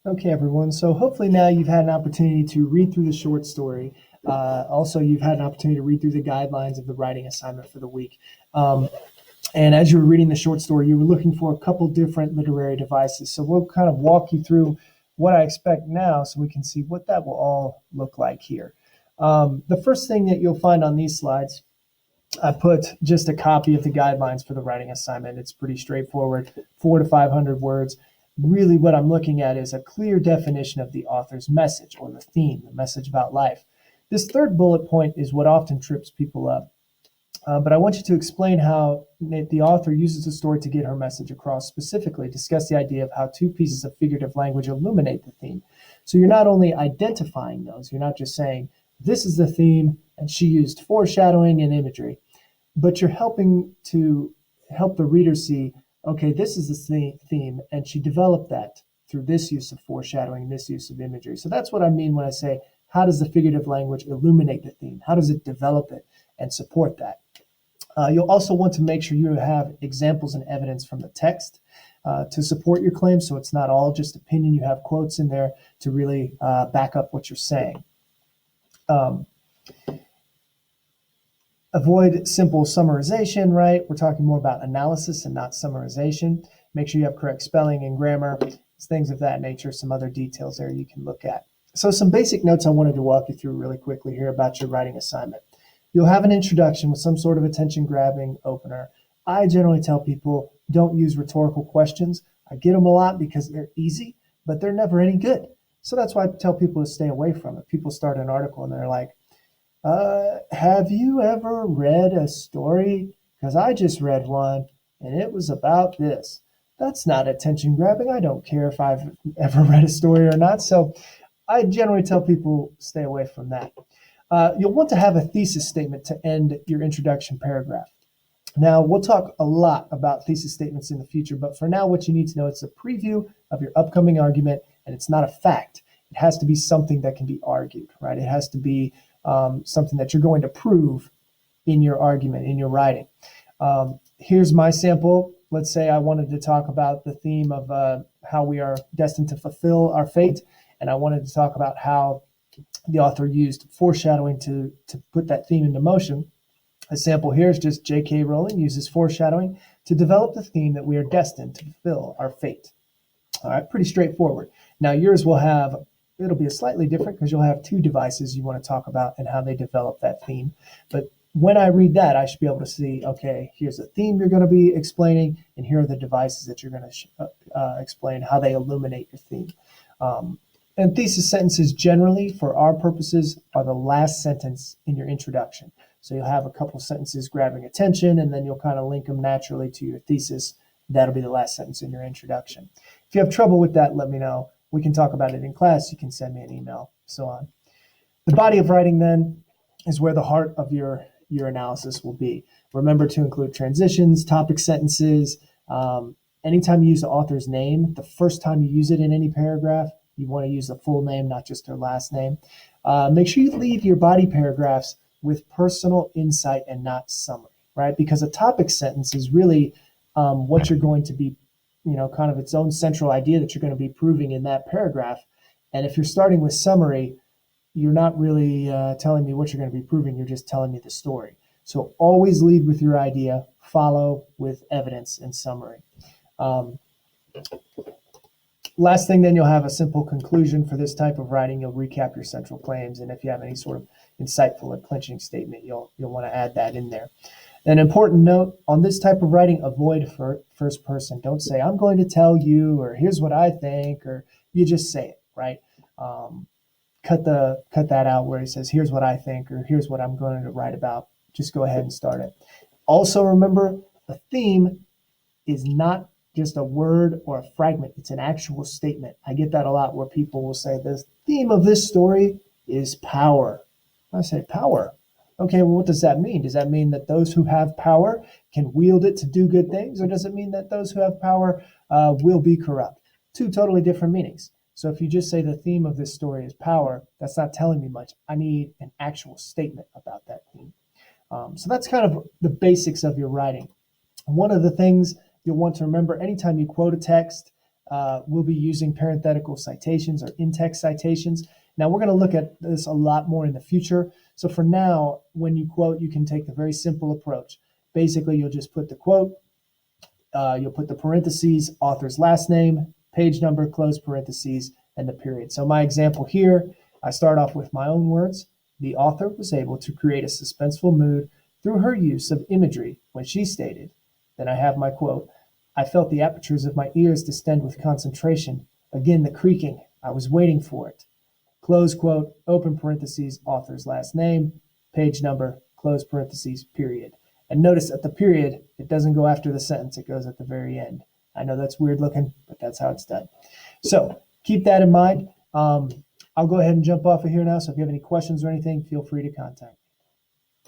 Okay, everyone. So hopefully now you've had an opportunity to read through the short story. Also, you've had an opportunity to read through the guidelines of the writing assignment for the week. Um, and as you were reading the short story, you were looking for a couple different literary devices. So we'll kind of walk you through what I expect now so we can see what that will all look like here. The first thing that you'll find on these slides, I put just a copy of the guidelines for the writing assignment. It's pretty straightforward, 400 to 500 words. Really, what I'm looking at is a clear definition of the author's message or the theme, the message about life. This third bullet point is what often trips people up. But I want you to explain how the author uses the story to get her message across. Specifically, discuss the idea of how two pieces of figurative language illuminate the theme. So you're not only identifying those, you're not just saying, this is the theme, and she used foreshadowing and imagery, but you're helping to help the reader see, okay, this is the theme, and she developed that through this use of foreshadowing, this use of imagery. So that's what I mean when I say, how does the figurative language illuminate the theme? How does it develop it and support that? You'll also want to make sure you have examples and evidence from the text to support your claim, so it's not all just opinion. You have quotes in there to really back up what you're saying. Um, Avoid simple summarization, right? We're talking more about analysis and not summarization. Make sure you have correct spelling and grammar, things of that nature, some other details there you can look at. So some basic notes I wanted to walk you through really quickly here about your writing assignment. You'll have an introduction with some sort of attention-grabbing opener. I generally tell people don't use rhetorical questions. I get them a lot because they're easy, but they're never any good. So that's why I tell people to stay away from it. People start an article and they're like, have you ever read a story? Because I just read one and it was about this. That's not attention grabbing. I don't care if I've ever read a story or not. So I generally tell people stay away from that. You'll want to have a thesis statement to end your introduction paragraph. Now, we'll talk a lot about thesis statements in the future, but for now, what you need to know is a preview of your upcoming argument, and it's not a fact. It has to be something that can be argued, right? It has to be something that you're going to prove in your argument, in your writing. Here's my sample. Let's say I wanted to talk about the theme of how we are destined to fulfill our fate, and I wanted to talk about how the author used foreshadowing to put that theme into motion. A sample here is just J.K. Rowling uses foreshadowing to develop the theme that we are destined to fulfill our fate. All right, pretty straightforward. Now yours will have, it'll be a slightly different because you'll have two devices you want to talk about and how they develop that theme. But when I read that, I should be able to see, okay, here's the theme you're going to be explaining, and here are the devices that you're going to explain how they illuminate your theme. And thesis sentences generally, for our purposes, are the last sentence in your introduction. So you'll have a couple sentences grabbing attention, and then you'll kind of link them naturally to your thesis. That'll be the last sentence in your introduction. If you have trouble with that, let me know. We can talk about it in class. You can send me an email, so on. The body of writing, then, is where the heart of your analysis will be. Remember to include transitions, topic sentences. Anytime you use the author's name, the first time you use it in any paragraph, you want to use the full name, not just their last name. Make sure you leave your body paragraphs with personal insight and not summary, right? Because a topic sentence is really what you're going to be, kind of its own central idea that you're going to be proving in that paragraph. And if you're starting with summary, you're not really telling me what you're going to be proving. You're just telling me the story. So always lead with your idea, follow with evidence and summary. Last thing, then you'll have a simple conclusion for this type of writing. You'll recap your central claims, and if you have any sort of insightful or clinching statement, you'll want to add that in there. An important note on this type of writing: avoid first person. Don't say I'm going to tell you, or here's what I think, or you just say it, right? Cut that out where he says here's what I think or here's what I'm going to write about. Just go ahead and start it. Also remember, the theme is not just a word or a fragment. It's an actual statement. I get that a lot where people will say the theme of this story is power. I say power. Okay, well, what does that mean? Does that mean that those who have power can wield it to do good things? Or does it mean that those who have power will be corrupt? Two totally different meanings. So if you just say the theme of this story is power, that's not telling me much. I need an actual statement about that theme. So that's kind of the basics of your writing. One of the things you'll want to remember anytime you quote a text, we'll be using parenthetical citations or in-text citations. Now, we're going to look at this a lot more in the future. So for now, when you quote, you can take the very simple approach. Basically, you'll just put the quote, you'll put the parentheses, author's last name, page number, close parentheses, and the period. So my example here, I start off with my own words. The author was able to create a suspenseful mood through her use of imagery when she stated, then I have my quote, I felt the apertures of my ears distend with concentration. Again, the creaking. I was waiting for it. Close quote, open parentheses, author's last name, page number, close parentheses, period. And notice at the period, it doesn't go after the sentence. It goes at the very end. I know that's weird looking, but that's how it's done. So keep that in mind. I'll go ahead and jump off of here now. So if you have any questions or anything, feel free to contact.